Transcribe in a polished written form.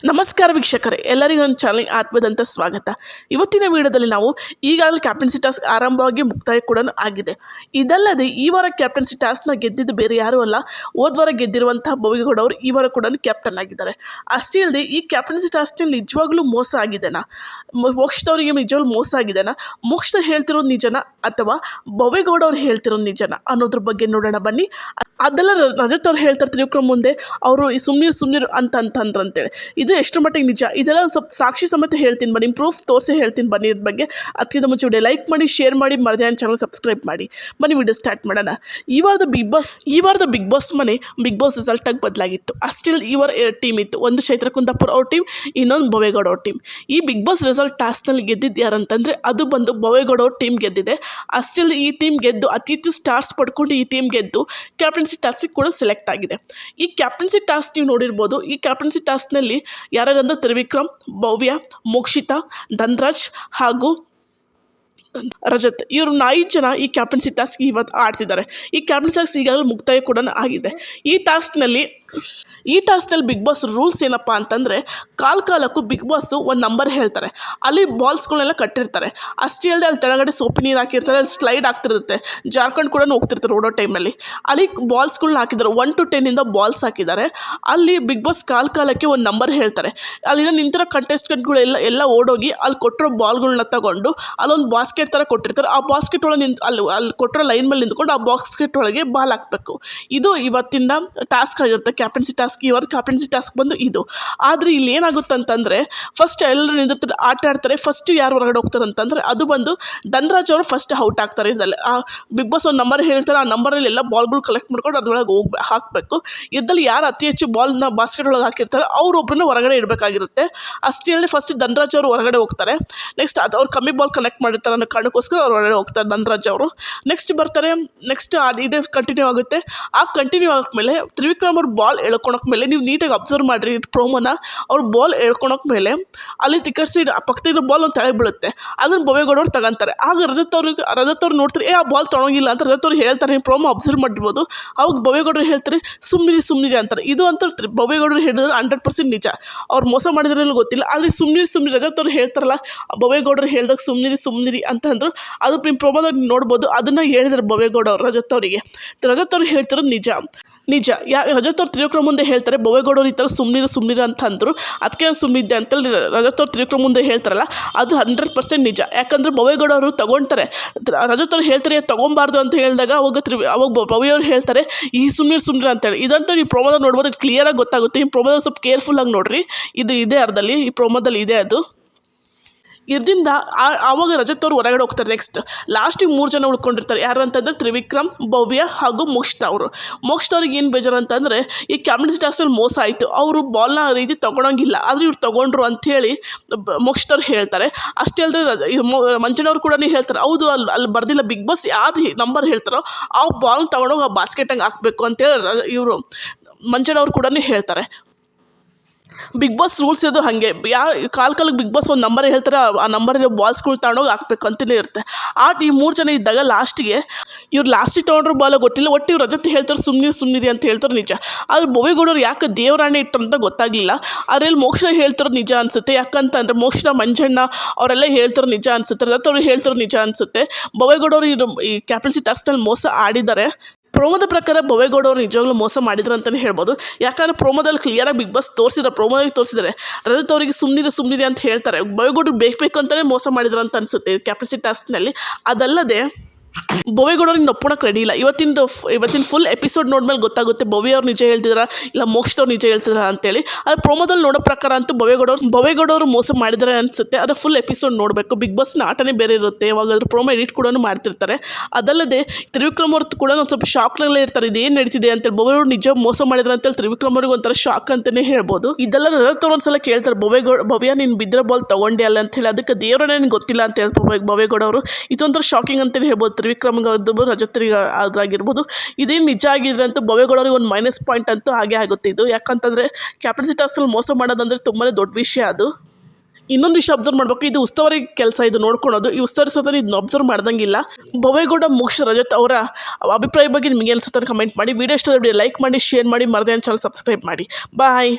ನಮಸ್ಕಾರ ವೀಕ್ಷಕರೇ, ಎಲ್ಲರಿಗೂ ಒಂದು ಚಾನಲ್ಗೆ ಆತ್ಮದಂತ ಸ್ವಾಗತ. ಇವತ್ತಿನ ವಿಡಿಯೋದಲ್ಲಿ ನಾವು ಈಗಾಗಲೇ ಕ್ಯಾಪ್ಟನ್ಸಿ ಟಾಸ್ಕ್ ಆರಂಭವಾಗಿ ಮುಕ್ತಾಯ ಕೂಡ ಆಗಿದೆ. ಇದಲ್ಲದೆ ಈ ವಾರ ಕ್ಯಾಪ್ಟನ್ಸಿ ಟಾಸ್ಕ್ನ ಗೆದ್ದಿದ್ದು ಬೇರೆ ಯಾರೂ ಅಲ್ಲ, ಹೋದ ವಾರ ಗೆದ್ದಿರುವಂತಹ ಭೋವಿಗೌಡ ಅವರು ಈ ವಾರ ಕೂಡ ಕ್ಯಾಪ್ಟನ್ ಆಗಿದ್ದಾರೆ. ಅಷ್ಟೇ ಅಲ್ಲದೆ ಈ ಕ್ಯಾಪ್ಟನ್ಸಿ ಟಾಸ್ಕ್ನಲ್ಲಿ ನಿಜವಾಗ್ಲೂ ಮೋಸ ಆಗಿದೆನಾ, ಮೋಕ್ಷದವರಿಗೆ ನಿಜವಾಗ್ಲೂ ಮೋಸ ಆಗಿದೆನಾ, ಮೋಕ್ಷ ಹೇಳ್ತಿರೋದು ನಿಜನಾ ಅಥವಾ ಭೋವಿಗೌಡ ಅವ್ರು ಹೇಳ್ತಿರೋದು ನಿಜನಾ ಅನ್ನೋದ್ರ ಬಗ್ಗೆ ನೋಡೋಣ ಬನ್ನಿ. ಅದೆಲ್ಲ ರಜತ್ ಅವ್ರು ಹೇಳ್ತಾರೆ ತ್ರಿವಿಕ್ರಮ್ ಮುಂದೆ, ಅವರು ಈ ಸುಮ್ನೀರು ಅಂತಂದ್ರಂತೇಳಿ. ಇದು ಎಷ್ಟು ಮಟ್ಟಿಗೆ ನಿಜ, ಇದೆಲ್ಲ ಸ್ವಲ್ಪ ಸಾಕ್ಷಿ ಸಮೇತ ಹೇಳ್ತೀನಿ ಬನ್ನಿ, ಪ್ರೂಫ್ ತೋರಿಸಿ ಹೇಳ್ತೀನಿ ಬನ್ನಿ ಇದ್ರ ಬಗ್ಗೆ. ಅದಕ್ಕಿಂತ ಮುಂಚೆ ವಿಡಿಯೋ ಲೈಕ್ ಮಾಡಿ, ಶೇರ್ ಮಾಡಿ, ಮರದೇ ಚಾನಲ್ ಸಬ್ಸ್ಕ್ರೈಬ್ ಮಾಡಿ. ಬನ್ನಿ ವಿಡಿಯೋ ಸ್ಟಾರ್ಟ್ ಮಾಡೋಣ. ಈ ವಾರದ ಬಿಗ್ ಬಾಸ್ ಮನೆ ಬಿಗ್ ಬಾಸ್ ರಿಸಲ್ಟಾಗಿ ಬದಲಾಗಿತ್ತು. ಅಸ್ಟಿಲ್ ಈ ವಾರ 2 ಟೀಮ್ ಇತ್ತು. ಒಂದು ಚೈತ್ರ ಕುಂದಾಪುರ್ ಅವ್ರ ಟೀಮ್, ಇನ್ನೊಂದು ಭೋವೇಗೌಡ ಅವ್ರ ಟೀಮ್. ಈ ಬಿಗ್ ಬಾಸ್ ರಿಸಲ್ಟ್ ಟಾಸ್ಕ್ನಲ್ಲಿ ಗೆದ್ದಿದ್ದು ಯಾರಂತಂದರೆ ಅದು ಬಂದು ಭೋವೇಗೌಡ ಅವ್ರ ಟೀಮ್ ಗೆದ್ದಿದೆ. ಅಸ್ಟಿಲ್ ಈ ಟೀಮ್ ಗೆದ್ದು ಅತಿ ಹೆಚ್ಚು ಸ್ಟಾರ್ಸ್ ಪಡ್ಕೊಂಡು ಈ ಟೀಮ್ ಗೆದ್ದು ಕ್ಯಾಪ್ಟನ್ಸಿ ಟಾಸ್ಕಿಗೆ ಕೂಡ ಸೆಲೆಕ್ಟ್ ಆಗಿದೆ. ಈ ಕ್ಯಾಪ್ಟನ್ಸಿ ಟಾಸ್ಕ್ ನೀವು ನೋಡಿರ್ಬೋದು. ಈ ಕ್ಯಾಪ್ಟನ್ಸಿ ಟಾಸ್ಕ್ನಲ್ಲಿ ಯಾರ್ಯಾರಂದ್ರೆ ತ್ರಿವಿಕ್ರಮ್, ಭವ್ಯ, ಮೋಕ್ಷಿತಾ, ಧನ್ರಾಜ್ ಹಾಗೂ ರಜತ್, ಇವರು 5 ಜನ ಈ ಕ್ಯಾಪ್ಟನ್ಸಿ ಟಾಸ್ಕ್ ಇವತ್ತು ಆಡ್ತಿದ್ದಾರೆ. ಈ ಕ್ಯಾಪ್ಟನ್ಸಿ ಟಾಸ್ಕ್ ಈಗಾಗಲೇ ಮುಕ್ತಾಯ ಕೂಡ ಆಗಿದೆ. ಈ ಟಾಸ್ಕ್ನಲ್ಲಿ ಬಿಗ್ ಬಾಸ್ ರೂಲ್ಸ್ ಏನಪ್ಪ ಅಂತಂದರೆ, ಕಾಲಕ್ಕೂ ಬಿಗ್ ಬಾಸು ಒಂದು ನಂಬರ್ ಹೇಳ್ತಾರೆ. ಅಲ್ಲಿ ಬಾಲ್ಸ್ಗಳನ್ನೆಲ್ಲ ಕಟ್ಟಿರ್ತಾರೆ. ಅಷ್ಟೇ ಅಲ್ಲದೆ ಅಲ್ಲಿ ಕೆಳಗಡೆ ಸೋಪಿ ನೀರು ಹಾಕಿರ್ತಾರೆ, ಅಲ್ಲಿ ಸ್ಲೈಡ್ ಆಗ್ತಿರುತ್ತೆ, ಜಾರ್ಖಂಡ್ ಕೂಡ ಹೋಗ್ತಿರ್ತಾರೆ ಓಡೋ ಟೈಮಲ್ಲಿ. ಅಲ್ಲಿ ಬಾಲ್ಸ್ಗಳನ್ನ ಹಾಕಿದ್ದಾರೆ, 1 to 10 ಬಾಲ್ಸ್ ಹಾಕಿದ್ದಾರೆ. ಅಲ್ಲಿ ಬಿಗ್ ಬಾಸ್ ಕಾಲಕ್ಕೆ ಒಂದು ನಂಬರ್ ಹೇಳ್ತಾರೆ. ಅಲ್ಲಿನ ನಿಂತಿರೋ ಕಂಟೆಸ್ಟೆಂಟ್ಗಳೆಲ್ಲ ಓಡೋಗಿ ಅಲ್ಲಿ ಕೊಟ್ಟಿರೋ ಬಾಲ್ಗಳನ್ನ ತಗೊಂಡು ಅಲ್ಲೊಂದು ಬಾಸ್ಕೆಟ್ ಥರ ಕೊಟ್ಟಿರ್ತಾರೆ. ಆ ಬಾಸ್ಕೆಟ್ ಒಳಗೆ ಅಲ್ಲಿ ಕೊಟ್ಟಿರೋ ಲೈನ್ ಮೇಲೆ ನಿಂತ್ಕೊಂಡು ಆ ಬಾಸ್ಕೆಟ್ ಒಳಗೆ ಬಾಲ್ ಹಾಕಬೇಕು. ಇದು ಇವತ್ತಿನ ಟಾಸ್ಕ್ ಆಗಿರುತ್ತೆ, ಕ್ಯಾಪ್ಟನ್ಸಿ ಟಾಸ್ಕ್. ಇವತ್ತು ಕ್ಯಾಪ್ಟನ್ಸಿ ಟಾಸ್ಕ್ ಬಂದು ಇದು. ಆದರೆ ಇಲ್ಲಿ ಏನಾಗುತ್ತೆ ಅಂತಂದರೆ, ಫಸ್ಟ್ ಎಲ್ಲರೂ ನಿಂತಿರ್ತಾರೆ, ಆಟ ಆಡ್ತಾರೆ. ಫಸ್ಟ್ ಯಾರು ಹೊರಗಡೆ ಹೋಗ್ತಾರೆ ಅಂತಂದರೆ ಅದು ಬಂದು ಧನ್ರಾಜ್ ಅವರು ಫಸ್ಟ್ ಔಟ್ ಆಗ್ತಾರೆ. ಇದರಲ್ಲಿ ಆ ಬಿಗ್ ಬಾಸ್ ಒಂದು ನಂಬರ್ ಹೇಳ್ತಾರೆ, ಆ ನಂಬರಲ್ಲಿ ಎಲ್ಲ ಬಾಲ್ಗಳು ಕಲೆಕ್ಟ್ ಮಾಡ್ಕೊಂಡು ಅದ್ರೊಳಗೆ ಹಾಕಬೇಕು. ಇದರಲ್ಲಿ ಯಾರು ಅತಿ ಹೆಚ್ಚು ಬಾಲ್ನ ಬಾಸ್ಕೆಟ್ ಒಳಗೆ ಹಾಕಿರ್ತಾರೆ ಅವ್ರೊಬ್ಬರನ್ನ ಹೊರಗಡೆ ಇಡಬೇಕಾಗಿರುತ್ತೆ. ಅಷ್ಟೇ ಅಲ್ಲದೆ ಫಸ್ಟ್ ಧನ್ರಾಜ್ ಅವರು ಹೊರಗಡೆ ಹೋಗ್ತಾರೆ. ನೆಕ್ಸ್ಟ್ ಅದು ಅವ್ರು ಕಮ್ಮಿ ಬಾಲ್ ಕನೆಕ್ಟ್ ಮಾಡಿರ್ತಾರೆ ಅನ್ನೋ ಕಾರಣಕ್ಕೋಸ್ಕರ ಅವ್ರು ಹೊರಗಡೆ ಹೋಗ್ತಾರೆ ಧನ್ರಾಜ್ ಅವರು. ನೆಕ್ಸ್ಟ್ ಬರ್ತಾರೆ. ನೆಕ್ಸ್ಟ್ ಇದೇ ಕಂಟಿನ್ಯೂ ಆಗುತ್ತೆ. ಆ ಕಂಟಿನ್ಯೂ ಆದ್ಮೇಲೆ ತ್ರಿವಿಕ್ರಮ್ ಅವ್ರು ಬಾಲ್ ಮೇಲೆ ನೀವು ನೀಟಾಗಿ ಅಬ್ಸರ್ವ್ ಮಾಡಿರಿ ಪ್ರೋಮೋನ. ಅವ್ರು ಬಾಲ್ ಎಳ್ಕೊಳಕ್ ಮೇಲೆ ಅಲ್ಲಿ ತಿಕ್ಕಡಿಸಿ ಪಕ್ಕದ ಬಾಲ್ ಒಂದು ತಲೆ ಬೀಳುತ್ತೆ. ಅದನ್ನು ಭೋವೇಗೌಡ ಅವ್ರು ತಗೊಂತಾರೆ. ಆಗ ರಜತ್ ಅವ್ರು ನೋಡ್ತಾರೆ, ಆ ಬಾಲ್ ತೊಗೊಂಗಿಲ್ಲ ಅಂತ ರಜತ್ ಅವ್ರು ಹೇಳ್ತಾರೆ. ನೀವು ಪ್ರೋಮೋ ಅಬ್ಸರ್ವ್ ಮಾಡಿರ್ಬೋದು. ಅವಾಗ ಭೋವೇಗೌಡರು ಹೇಳ್ತಾರೆ ಸುಮ್ಮನಿರಿ ಅಂತಾರೆ. ಇದು ಅಂತ ಭೋವೇಗೌಡರು ಹೇಳಿದ್ರೆ 100% ನಿಜ. ಅವ್ರು ಮೋಸ ಮಾಡಿದ್ರಲ್ಲಿ ಗೊತ್ತಿಲ್ಲ. ಆದರೆ ಸುಮ್ಮನಿರಿ ರಜತ್ ಅವ್ರು ಹೇಳ್ತಾರಲ್ಲ, ಭೋವೇಗೌಡರು ಹೇಳಿದಾಗ ಸುಮ್ಮನಿರಿ ಅಂತಂದ್ರು. ಅದು ನಿಮ್ಮ ಪ್ರೋಮೋದಾಗ ನೋಡ್ಬೋದು. ಅದನ್ನು ಹೇಳಿದ್ದಾರೆ ಭೋವೇಗೌಡ ಅವರು ರಜತ್ ಅವ್ರು ಹೇಳ್ತಿರೋದು ನಿಜ. ರಜತ್ ಅವ್ರು ತ್ರಿವಿಕ್ರಮ್ ಮುಂದೆ ಹೇಳ್ತಾರೆ, ಭೋವೇಗೌಡರು ಈ ಥರ ಸುಮ್ಮನಿರು ಅಂತಂದರು, ಅದಕ್ಕೆ ಸುಮ್ಮನಿದ್ದೆ ಅಂತೇಳಿ ರಜತ್ ಅವ್ರು ತ್ರಿವಿಕ್ರಮ್ ಮುಂದೆ ಹೇಳ್ತಾರಲ್ಲ, ಅದು 100% ನಿಜ. ಯಾಕಂದರೆ ಭೋವೇಗೌಡ ಅವರು ತೊಗೊಳ್ತಾರೆ. ರಜತ್ ಅವ್ರು ಹೇಳ್ತಾರೆ ತೊಗೊಬಾರ್ದು ಅಂತ ಹೇಳಿದಾಗ ಅವಾಗ ಭವ್ಯವ್ರು ಹೇಳ್ತಾರೆ ಈ ಸುಮ್ಮನಿರು ಅಂತೇಳಿ. ಇದಂತ ಈ ಪ್ರೋಮೋದಾಗ ನೋಡ್ಬೋದು, ಕ್ಲಿಯರಾಗಿ ಗೊತ್ತಾಗುತ್ತೆ. ಈ ಪ್ರೋಮೋದಾಗ ಸ್ವಲ್ಪ ಕೇರ್ಫುಲ್ಲಾಗಿ ನೋಡಿರಿ. ಇದು ಇದೆ ಅರ್ಧದಲ್ಲಿ, ಈ ಪ್ರೋಮೋದಲ್ಲಿ ಇದೆ ಅದು. ಇದರಿಂದ ಆವಾಗ ರಜತ್ ಅವರು ಹೊರಗಡೆ ಹೋಗ್ತಾರೆ. ನೆಕ್ಸ್ಟ್ ಲಾಸ್ಟಿಗೆ 3 ಜನ ಉಳ್ಕೊಂಡಿರ್ತಾರೆ. ಯಾರು ಅಂತಂದರೆ ತ್ರಿವಿಕ್ರಮ್, ಭವ್ಯ ಹಾಗೂ ಮೋಕ್ಷಿತಾ ಅವರು. ಅವ್ರಿಗೆ ಏನು ಬೇಜಾರು ಅಂತಂದರೆ, ಈ ಕ್ಯಾಪ್ಟನ್ಸಿ ಟಾಸ್ಕಲ್ಲಿ ಮೋಸ ಆಯಿತು, ಅವರು ಬಾಲ್ನ ರೀತಿ ತೊಗೊಳಂಗಿಲ್ಲ, ಆದರೆ ಇವ್ರು ತೊಗೊಂಡ್ರು ಅಂಥೇಳಿ ಮೋಕ್ಷಿತಾ ಅವ್ರು ಹೇಳ್ತಾರೆ. ಅಷ್ಟೇ ಅಲ್ಲದೆ ಮಂಜಣ್ಣವ್ರು ಕೂಡ ಹೇಳ್ತಾರೆ, ಹೌದು ಅಲ್ಲಿ ಬರ್ದಿಲ್ಲ, ಬಿಗ್ ಬಾಸ್ ಯಾವ್ದು ನಂಬರ್ ಹೇಳ್ತಾರೋ ಆ ಬಾಲ್ನ ತೊಗೊಂಡೋಗಿ ಆ ಬಾಸ್ಕೆಟಂಗೆ ಹಾಕಬೇಕು ಅಂತೇಳಿ ಇವರು ಮಂಜಣ್ಣವ್ರು ಕೂಡ ಹೇಳ್ತಾರೆ. ಬಿಗ್ ಬಾಸ್ ರೂಲ್ಸ್ ಇದು ಹಾಗೆ. ಕಾಲಕ್ಕೆ ಬಿಗ್ ಬಾಸ್ ಒಂದು ನಂಬರ್ ಹೇಳ್ತಾರೆ, ಆ ನಂಬರ್ ಬಾಲ್ಸ್ಗಳು ತಗೊಂಡೋಗಿ ಹಾಕ್ಬೇಕು ಅಂತಲೇ ಇರುತ್ತೆ. ಈ 3 ಜನ ಇದ್ದಾಗ ಲಾಸ್ಟಿಗೆ ತೊಗೊಂಡ್ರು ಬಾಲ್ ಗೊತ್ತಿಲ್ಲ. ಒಟ್ಟು ಇವ್ರು ರಜತ್ ಹೇಳ್ತಾರೆ ಸುಮ್ಮನಿರಿ ಅಂತ ಹೇಳ್ತಾರೆ ನಿಜ. ಆದರೆ ಭೋವೇಗೌಡರು ಯಾಕೆ ದೇವರಾಣೆ ಇಟ್ಟರಂತ ಗೊತ್ತಾಗಲಿಲ್ಲ. ಅದರಲ್ಲಿ ಮೋಕ್ಷ ಹೇಳ್ತಿರೋದು ನಿಜ ಅನಿಸುತ್ತೆ. ಯಾಕಂತಂದರೆ ಮೋಕ್ಷ, ಮಂಜಣ್ಣ ಅವರೆಲ್ಲ ಹೇಳ್ತಿರೋ ನಿಜ ಅನಿಸುತ್ತೆ. ರಜತ್ ಅವರು ಹೇಳ್ತಿರೋ ನಿಜ ಅನಿಸುತ್ತೆ. ಭೋವೇಗೌಡರು ಈ ಕ್ಯಾಪ್ಟನ್ಸಿ ಟಾಸ್ಕ್ನಲ್ಲಿ ಮೋಸ ಆಡಿದ್ದಾರೆ. ಪ್ರೋಮೋದ ಪ್ರಕಾರ ಭೋವೇಗೌಡ ಅವರು ನಿಜವಾಗ್ಲೂ ಮೋಸ ಮಾಡಿದ್ರು ಅಂತಲೇ ಹೇಳ್ಬೋದು. ಯಾಕಂದರೆ ಪ್ರೋಮೋದಲ್ಲಿ ಕ್ಲಿಯರಾಗಿ ಬಿಗ್ ಬಾಸ್ ತೋರಿಸಿದ್ದಾರೆ. ರಜತ್ ಅವರಿಗೆ ಸುಮ್ಮನಿರಿ ಅಂತ ಹೇಳ್ತಾರೆ. ಭೋವೇಗೌಡರು ಬೇಕು ಅಂತಲೇ ಮೋಸ ಮಾಡಿದ್ರು ಅಂತ ಅನಿಸುತ್ತೆ ಕ್ಯಾಪ್ಟನ್ಸಿ ಟಾಸ್ಕ್ನಲ್ಲಿ. ಅದಲ್ಲದೆ ಭೋವೇಗೌಡವ್ರಿಗೆ ಒಪ್ಪೋಣಕ್ಕೆ ರೆಡಿ ಇಲ್ಲ. ಇವತ್ತಿನ ಫುಲ್ ಎಪಿಸೋಡ್ ನೋಡ್ಮೇಲೆ ಗೊತ್ತಾಗುತ್ತೆ ಭವ್ಯ ಅವ್ರು ನಿಜ ಹೇಳ್ತಿದಾರಾ ಇಲ್ಲ ಮೋಕ್ಷದವ್ರು ನಿಜ ಹೇಳ್ತಿದಾರಾ ಅಂತೇಳಿ. ಆದರೆ ಪ್ರೋಮೋದಲ್ಲಿ ನೋಡೋ ಪ್ರಕಾರ ಅಂತೂ ಭೋವೇಗೌಡವರು ಮೋಸ ಮಾಡಿದ್ದಾರೆ ಅನಿಸುತ್ತೆ. ಆದರೆ ಫುಲ್ ಎಪಿಸೋಡ್ ನೋಡಬೇಕು. ಬಿಗ್ ಬಾಸ್ನ ಆಟನೇ ಬೇರೆ ಇರುತ್ತೆ. ಯಾವಾಗಾದ್ರೂ ಪ್ರೋಮೋ ಎಡಿಟ್ ಕೂಡ ಮಾಡ್ತಿರ್ತಾರೆ. ಅದಲ್ಲದೆ ತ್ರಿವಿಕ್ರಮ್ ಅವ್ರು ಕೂಡ ಒಂದು ಸ್ವಲ್ಪ ಶಾಕ್ನಲ್ಲೇ ಇರ್ತಾರೆ, ಇದೇನು ನಡೀತಿದೆ ಅಂತೇಳಿ. ಭವ್ಯವ್ರು ನಿಜ ಮೋಸ ಮಾಡಿದ್ರೆ ಅಂತೇಳಿ ತ್ರಿವಿಕ್ರಮ್ ಅವ್ರಿಗೆ ಒಂಥರ ಶಾಕ್ ಅಂತಲೇ ಹೇಳ್ಬೋದು. ಇದೆಲ್ಲ ರಜತ್ ಅವ್ರು ಒಂದ್ಸಲ ಕೇಳ್ತಾರೆ, ಭವ್ಯ ನೀನು ಬಿದ್ದಿರೋ ಬಾಲ್ ತೊಗೊಂಡೆ ಅಲ್ಲ ಅಂತ ಹೇಳಿ. ಅದಕ್ಕೆ ದೇವರನ್ನೇ ನನಗೆ ಗೊತ್ತಿಲ್ಲ ಅಂತ ಹೇಳ್ತಾರೆ ಭೋವೇಗೌಡ ಅವರು. ಇದೊಂಥರ ಶಾಕಿಂಗ್ ಅಂತಲೇ ಹೇಳ್ಬೋದು ತ್ರಿವಿಕ್ರಮ್ಗೆ ರಜತ್ರಿಗೆ ಅದಾಗಿರ್ಬೋದು. ಇದೇನು ನಿಜ ಆಗಿದ್ರೆ ಅಂತೂ ಭೋವೇಗೌಡರಿಗೆ ಒಂದು ಮೈನಸ್ ಪಾಯಿಂಟ್ ಅಂತೂ ಹಾಗೆ ಆಗುತ್ತೆ ಇದು. ಯಾಕಂತಂದರೆ ಕ್ಯಾಪ್ಟನ್ಸಿ ಟಾಸ್ಕಲ್ಲಿ ಮೋಸ ಮಾಡೋದಂದರೆ ತುಂಬಾ ದೊಡ್ಡ ವಿಷಯ ಅದು. ಇನ್ನೊಂದು ವಿಷಯ ಅಬ್ಸರ್ವ್ ಮಾಡಬೇಕು, ಇದು ಉಸ್ತುವಾರಿ ಕೆಲಸ, ಇದು ನೋಡ್ಕೊಳೋದು. ಈ ಉಸ್ತುವಾರಿ ಸತ ಇದನ್ನ ಅಬ್ಸರ್ವ್ ಮಾಡ್ದಂಗಿಲ್ಲ. ಭೋವೇಗೌಡ, ಮೋಕ್ಷ, ರಜತ್ ಅವರ ಅಭಿಪ್ರಾಯ ಬಗ್ಗೆ ನಿಮಗೆ ಅನ್ಸುತ್ತೆ ಕಮೆಂಟ್ ಮಾಡಿ. ವಿಡಿಯೋ ಇಷ್ಟ ಲೈಕ್ ಮಾಡಿ, ಶೇರ್ ಮಾಡಿ, ಮರದೇ ಚಾನಲ್ ಸಬ್ಸ್ಕ್ರೈಬ್ ಮಾಡಿ. ಬಾಯ್.